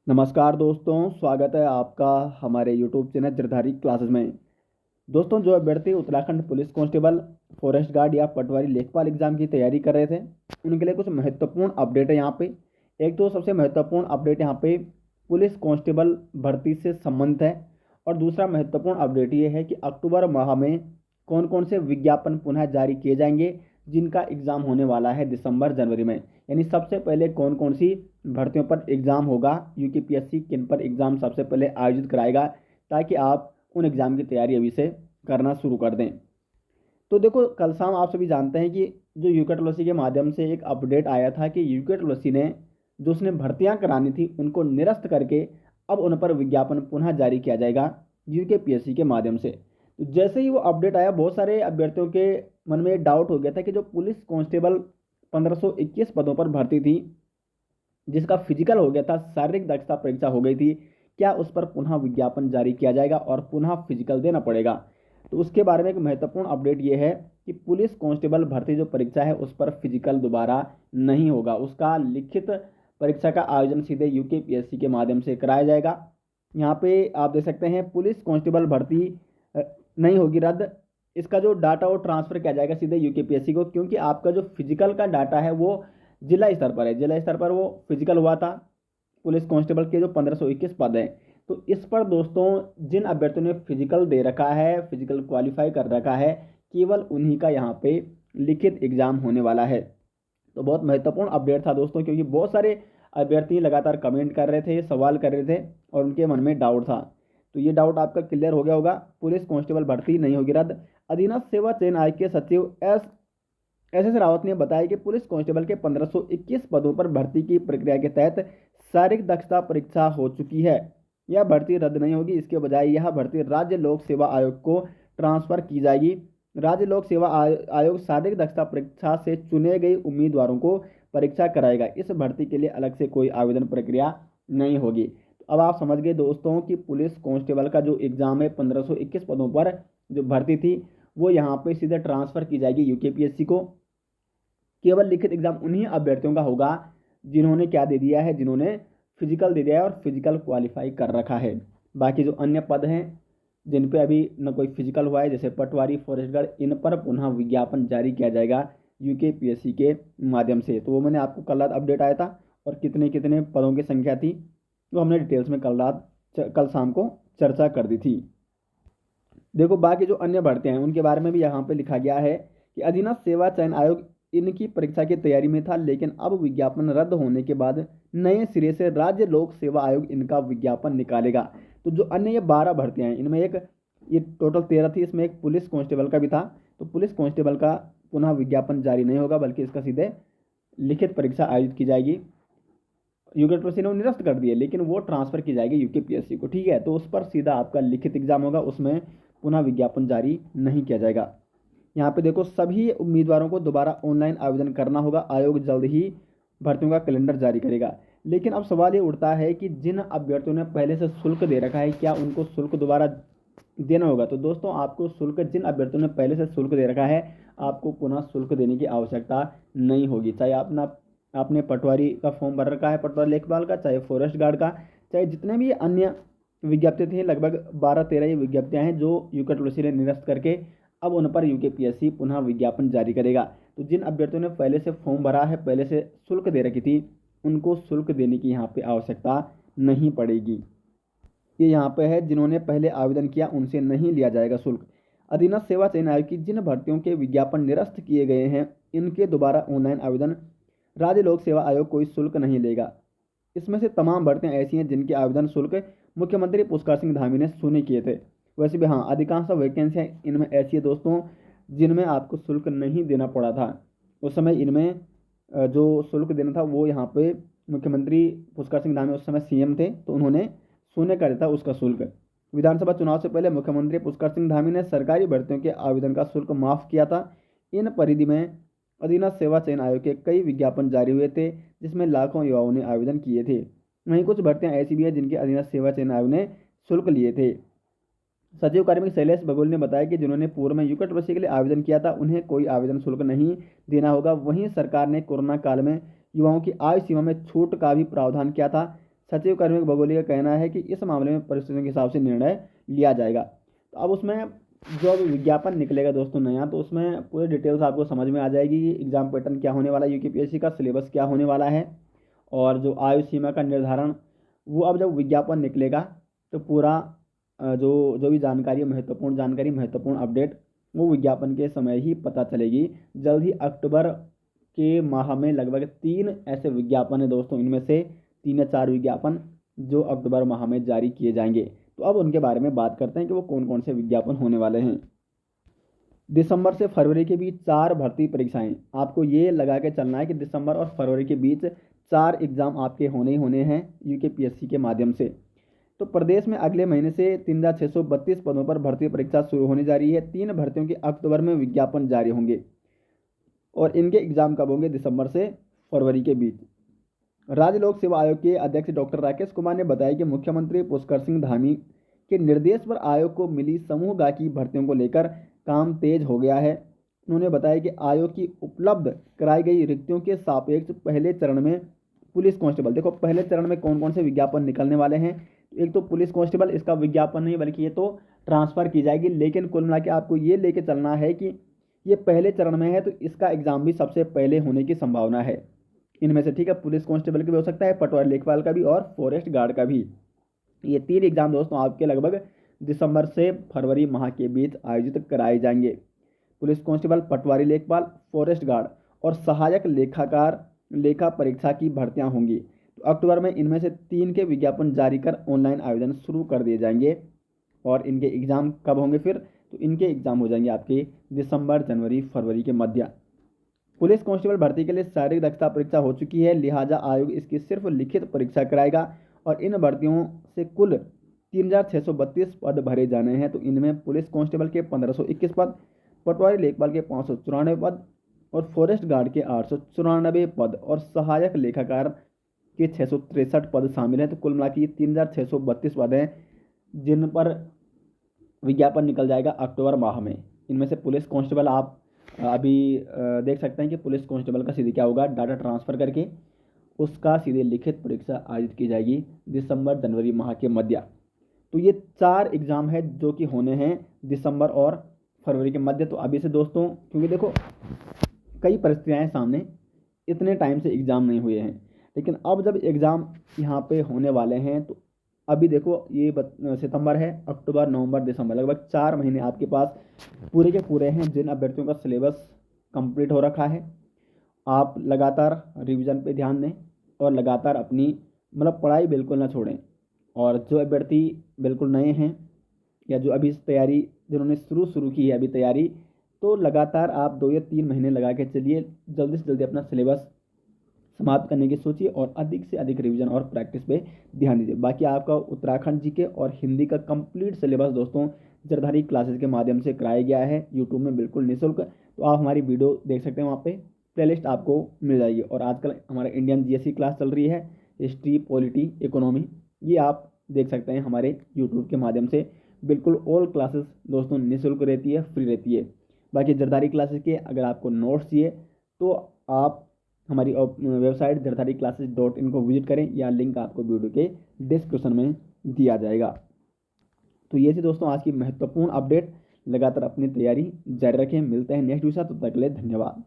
नमस्कार दोस्तों, स्वागत है आपका हमारे यूट्यूब चैनल गिरधारी क्लासेस में। दोस्तों, जो अभ्यर्थी Uttarakhand police constable, forest guard या पटवारी लेखपाल एग्जाम की तैयारी कर रहे थे, उनके लिए कुछ महत्वपूर्ण अपडेट है यहाँ पे। एक तो सबसे महत्वपूर्ण अपडेट यहाँ पे पुलिस कांस्टेबल भर्ती से संबंधित है। और दूसरा महत्वपूर्ण अपडेट ये है कि अक्टूबर माह में कौन कौन से विज्ञापन पुनः जारी किए जाएंगे, जिनका एग्ज़ाम होने वाला है दिसंबर जनवरी में। यानी सबसे पहले कौन कौन सी भर्तियों पर एग्ज़ाम होगा, यूकेपीएससी किन पर एग्ज़ाम सबसे पहले आयोजित कराएगा, ताकि आप उन एग्ज़ाम की तैयारी अभी से करना शुरू कर दें। तो देखो, कल शाम आप सभी जानते हैं कि जो यूकेटलॉसी के माध्यम से एक अपडेट आया था कि यूकेटलॉसी ने जो उसने भर्तियां करानी थी उनको निरस्त करके अब उन पर विज्ञापन पुनः जारी किया जाएगा यूकेपीएससी के माध्यम से। तो जैसे ही वो अपडेट आया, बहुत सारे अभ्यर्थियों के मन में डाउट हो गया था कि जो पुलिस कांस्टेबल 1521 पदों पर भर्ती थी, जिसका फिजिकल हो गया था, शारीरिक दक्षता परीक्षा हो गई थी, क्या उस पर पुनः विज्ञापन जारी किया जाएगा और पुनः फिजिकल देना पड़ेगा। तो उसके बारे में एक महत्वपूर्ण अपडेट ये है कि पुलिस कांस्टेबल भर्ती जो परीक्षा है उस पर फिजिकल दोबारा नहीं होगा। उसका लिखित परीक्षा का आयोजन सीधे यूकेपीएससी के माध्यम से कराया जाएगा। यहाँ पे आप देख सकते हैं, पुलिस कांस्टेबल भर्ती नहीं होगी रद्द। इसका जो डाटा वो ट्रांसफर किया जाएगा सीधे यूकेपीएससी को, क्योंकि आपका जो फिजिकल का डाटा है वो जिला स्तर पर है। जिला स्तर पर वो फिजिकल हुआ था पुलिस कांस्टेबल के जो 1521 पद हैं। तो इस पर दोस्तों, जिन अभ्यर्थियों ने फिजिकल दे रखा है, फिजिकल क्वालिफाई कर रखा है, केवल उन्हीं का यहाँ पे लिखित एग्जाम होने वाला है। तो बहुत महत्वपूर्ण अपडेट था दोस्तों, क्योंकि बहुत सारे अभ्यर्थी लगातार कमेंट कर रहे थे, सवाल कर रहे थे और उनके मन में डाउट था। तो ये डाउट आपका क्लियर हो गया होगा। पुलिस कांस्टेबल भर्ती नहीं होगी रद्द। अधीनस्थ सेवा चयन आयोग के सचिव एस रावत ने बताया कि पुलिस कांस्टेबल के 1521 पदों पर भर्ती की प्रक्रिया के तहत शारीरिक दक्षता परीक्षा हो चुकी है। यह भर्ती रद्द नहीं होगी, इसके बजाय यह भर्ती राज्य लोक सेवा आयोग को ट्रांसफर की जाएगी। राज्य लोक सेवा आयोग शारीरिक दक्षता परीक्षा से चुने गए उम्मीदवारों को परीक्षा कराएगा। इस भर्ती के लिए अलग से कोई आवेदन प्रक्रिया नहीं होगी। तो अब आप समझ गए दोस्तों कि पुलिस कांस्टेबल का जो एग्जाम है 1521 पदों पर जो भर्ती थी, वो यहाँ पे सीधे ट्रांसफर की जाएगी यूकेपीएससी को। केवल लिखित एग्जाम उन्हीं अभ्यर्थियों का होगा जिन्होंने क्या दे दिया है, जिन्होंने फिजिकल दे दिया है और फिजिकल क्वालिफाई कर रखा है। बाकी जो अन्य पद हैं जिन पे अभी न कोई फिजिकल हुआ है, जैसे पटवारी, फॉरेस्ट गार्ड, इन पर पुनः विज्ञापन जारी किया जाएगा यूकेपीएससी के माध्यम से। तो वो मैंने आपको कल रात अपडेट आया था, और कितने कितने पदों की संख्या थी वो हमने डिटेल्स में कल शाम को चर्चा कर दी थी। देखो, बाकी जो अन्य भर्तियां हैं उनके बारे में भी यहाँ पे लिखा गया है कि अधीनस्थ सेवा चयन आयोग इनकी परीक्षा की तैयारी में था, लेकिन अब विज्ञापन रद्द होने के बाद नए सिरे से राज्य लोक सेवा आयोग इनका विज्ञापन निकालेगा। तो जो अन्य ये 12 भर्तियां हैं, इनमें एक ये टोटल 13 थी, इसमें एक पुलिस कांस्टेबल का भी था। तो पुलिस कांस्टेबल का पुनः विज्ञापन जारी नहीं होगा, बल्कि इसका सीधे लिखित परीक्षा आयोजित की जाएगी। यूकेपीएससी ने निरस्त कर दिए, लेकिन वो ट्रांसफर की जाएगी यूकेपीएससी को। ठीक है, तो उस पर सीधा आपका लिखित एग्जाम होगा, उसमें पुनः विज्ञापन जारी नहीं किया जाएगा। यहाँ पे देखो, सभी उम्मीदवारों को दोबारा ऑनलाइन आवेदन करना होगा। आयोग जल्द ही भर्तियों का कैलेंडर जारी करेगा। लेकिन अब सवाल ये उठता है कि जिन अभ्यर्थियों ने पहले से शुल्क दे रखा है, क्या उनको शुल्क दोबारा देना होगा। तो दोस्तों, आपको शुल्क, जिन अभ्यर्थियों ने पहले से शुल्क दे रखा है, आपको पुनः शुल्क देने की आवश्यकता नहीं होगी। चाहे आपने पटवारी का फॉर्म भर रखा है, पटवारी लेखपाल का, चाहे फॉरेस्ट गार्ड का, चाहे जितने भी अन्य विज्ञप्ति थी, लगभग 12-13 ये विज्ञप्तियाँ हैं जो यूकेपीएससी ने निरस्त करके अब उन पर यूकेपीएससी पुनः विज्ञापन जारी करेगा। तो जिन अभ्यर्थियों ने पहले से फॉर्म भरा है, पहले से शुल्क दे रखी थी, उनको शुल्क देने की यहाँ पे आवश्यकता नहीं पड़ेगी। ये यहाँ पे है, जिन्होंने पहले आवेदन किया उनसे नहीं लिया जाएगा शुल्क। अधीनस्थ सेवा चयन आयोग की जिन भर्तियों के विज्ञापन निरस्त किए गए हैं, इनके दोबारा ऑनलाइन आवेदन राज्य लोक सेवा आयोग कोई शुल्क नहीं लेगा। इसमें से तमाम भर्तियां ऐसी हैं जिनके आवेदन शुल्क मुख्यमंत्री पुष्कर सिंह धामी ने शून्य किए थे। वैसे भी हाँ, अधिकांश वैकेंसियाँ इनमें ऐसी है दोस्तों जिनमें आपको शुल्क नहीं देना पड़ा था। उस समय इनमें जो शुल्क देना था वो यहाँ पे मुख्यमंत्री पुष्कर सिंह धामी उस समय सीएम थे, तो उन्होंने शून्य कर दिया था उसका शुल्क। विधानसभा चुनाव से पहले मुख्यमंत्री पुष्कर सिंह धामी ने सरकारी भर्तियों के आवेदन का शुल्क माफ किया था। इन परिधि में अधीनस्थ सेवा चयन आयोग के कई विज्ञापन जारी हुए थे, जिसमें लाखों युवाओं ने आवेदन किए थे। वहीं कुछ भर्तियां ऐसी भी हैं जिनके अधीनस्थ सेवा चयन आयोग ने शुल्क लिए थे। सचिव कार्मिक शैलेश बघेल ने बताया कि जिन्होंने पूर्व में यूकेपीएससी के लिए आवेदन किया था, उन्हें कोई आवेदन शुल्क नहीं देना होगा। वहीं सरकार ने कोरोना काल में युवाओं की आयु सीमा में छूट का भी प्रावधान किया था। सचिव कार्मिक बगोली का कहना है कि इस मामले में परिस्थितियों के हिसाब से निर्णय लिया जाएगा। तो अब उसमें जो अभी विज्ञापन निकलेगा दोस्तों नया, तो उसमें पूरी डिटेल्स आपको समझ में आ जाएगी कि एग्जाम पैटर्न क्या होने वाला है, यूकेपीएससी का सिलेबस क्या होने वाला है, और जो आयु सीमा का निर्धारण, वो अब जब विज्ञापन निकलेगा तो पूरा जो जो भी जानकारी है, महत्वपूर्ण जानकारी, महत्वपूर्ण अपडेट, वो विज्ञापन के समय ही पता चलेगी। जल्द ही अक्टूबर के माह में लगभग 3 ऐसे विज्ञापन है दोस्तों, इनमें से 3 या 4 विज्ञापन जो अक्टूबर माह में जारी किए जाएंगे। तो अब उनके बारे में बात करते हैं कि वो कौन कौन से विज्ञापन होने वाले हैं। दिसंबर से फरवरी के बीच 4 भर्ती परीक्षाएं, आपको ये लगा के चलना है कि दिसंबर और फरवरी के बीच 4 एग्जाम आपके होने ही होने हैं यूकेपीएससी के माध्यम से। तो प्रदेश में अगले महीने से 3632 पदों पर भर्ती परीक्षा शुरू होने जा रही है। 3 भर्तियों के अक्टूबर में विज्ञापन जारी होंगे और इनके एग्जाम कब होंगे, दिसंबर से फरवरी के बीच। राज्य लोक सेवा आयोग के अध्यक्ष डॉक्टर राकेश कुमार ने बताया कि मुख्यमंत्री पुष्कर सिंह धामी के निर्देश पर आयोग को मिली समूह गा की भर्तियों को लेकर काम तेज हो गया है। उन्होंने बताया कि आयोग की उपलब्ध कराई गई रिक्तियों के सापेक्ष पहले चरण में पुलिस कांस्टेबल, देखो पहले चरण में कौन कौन से विज्ञापन निकलने वाले हैं। एक तो पुलिस कांस्टेबल, इसका विज्ञापन नहीं बल्कि ये तो ट्रांसफ़र की जाएगी, लेकिन कुल मिला के आपको ये लेके चलना है कि ये पहले चरण में है तो इसका एग्जाम भी सबसे पहले होने की संभावना है इनमें से, ठीक है। पुलिस कांस्टेबल का भी हो सकता है, पटवारी लेखपाल का भी और फॉरेस्ट गार्ड का भी। ये 3 एग्जाम दोस्तों आपके लगभग दिसंबर से फरवरी माह के बीच आयोजित कराए जाएंगे। पुलिस कांस्टेबल, पटवारी लेखपाल, फॉरेस्ट गार्ड और सहायक लेखाकार लेखा परीक्षा की भर्तियां होंगी। तो अक्टूबर में इनमें से 3 के विज्ञापन जारी कर ऑनलाइन आवेदन शुरू कर दिए जाएंगे। और इनके एग्ज़ाम कब होंगे फिर, तो इनके एग्ज़ाम हो जाएंगे आपके दिसंबर, जनवरी, फरवरी के मध्य। पुलिस कांस्टेबल भर्ती के लिए शारीरिक दक्षता परीक्षा हो चुकी है, लिहाजा आयोग इसकी सिर्फ लिखित परीक्षा कराएगा और इन भर्तियों से कुल 3632 पद भरे जाने हैं। तो इनमें पुलिस कांस्टेबल के 1521 पद, पटवारी लेखपाल के 594 पद और फॉरेस्ट गार्ड के 894 पद और सहायक लेखाकार के 663 पद शामिल हैं। तो कुल मिला के 3632 पद हैं जिन पर विज्ञापन निकल जाएगा अक्टूबर माह में। इनमें से पुलिस कांस्टेबल आप अभी देख सकते हैं कि पुलिस कांस्टेबल का सीधे क्या होगा, डाटा ट्रांसफ़र करके उसका सीधे लिखित परीक्षा आयोजित की जाएगी दिसंबर, जनवरी माह के मध्य। तो ये 4 एग्ज़ाम है जो कि होने हैं दिसंबर और फरवरी के मध्य। तो अभी से दोस्तों, क्योंकि देखो कई परिस्थितियाँ हैं सामने, इतने टाइम से एग्ज़ाम नहीं हुए हैं, लेकिन अब जब एग्ज़ाम यहाँ पे होने वाले हैं तो अभी देखो ये सितंबर है, अक्टूबर, नवंबर, दिसंबर, लगभग 4 महीने आपके पास पूरे के पूरे हैं जिन अभ्यर्थियों का सिलेबस कंप्लीट हो रखा है। आप लगातार रिवीजन पे ध्यान दें और लगातार अपनी मतलब पढ़ाई बिल्कुल ना छोड़ें। और जो अभ्यर्थी बिल्कुल नए हैं या जो अभी तैयारी जिन्होंने शुरू की है अभी तैयारी, तो लगातार आप 2 या 3 महीने लगा के चलिए, जल्दी से जल्दी अपना सिलेबस समाप्त करने की सोचिए और अधिक से अधिक रिवीजन और प्रैक्टिस पे ध्यान दीजिए। बाकी आपका उत्तराखंड जीके और हिंदी का कंप्लीट सिलेबस दोस्तों जरधारी क्लासेस के माध्यम से कराया गया है यूट्यूब में बिल्कुल निःशुल्क। तो आप हमारी वीडियो देख सकते हैं, वहाँ पे प्लेलिस्ट आपको मिल जाएगी। और आजकल हमारा इंडियन जीएससी क्लास चल रही है, हिस्ट्री, पॉलिटी, इकोनॉमी, ये आप देख सकते हैं हमारे यूट्यूब के माध्यम से। बिल्कुल ऑल क्लासेस दोस्तों निःशुल्क रहती है, फ्री रहती है। बाकी जरधारी क्लासेस के अगर आपको नोट्स चाहिए तो आप हमारी वेबसाइट jardhariclasses.in को विजिट करें, या लिंक आपको वीडियो के डिस्क्रिप्शन में दिया जाएगा। तो ये थी दोस्तों आज की महत्वपूर्ण अपडेट। लगातार अपनी तैयारी जारी रखें। मिलते हैं नेक्स्ट वीडियो, तब तक के लिए धन्यवाद।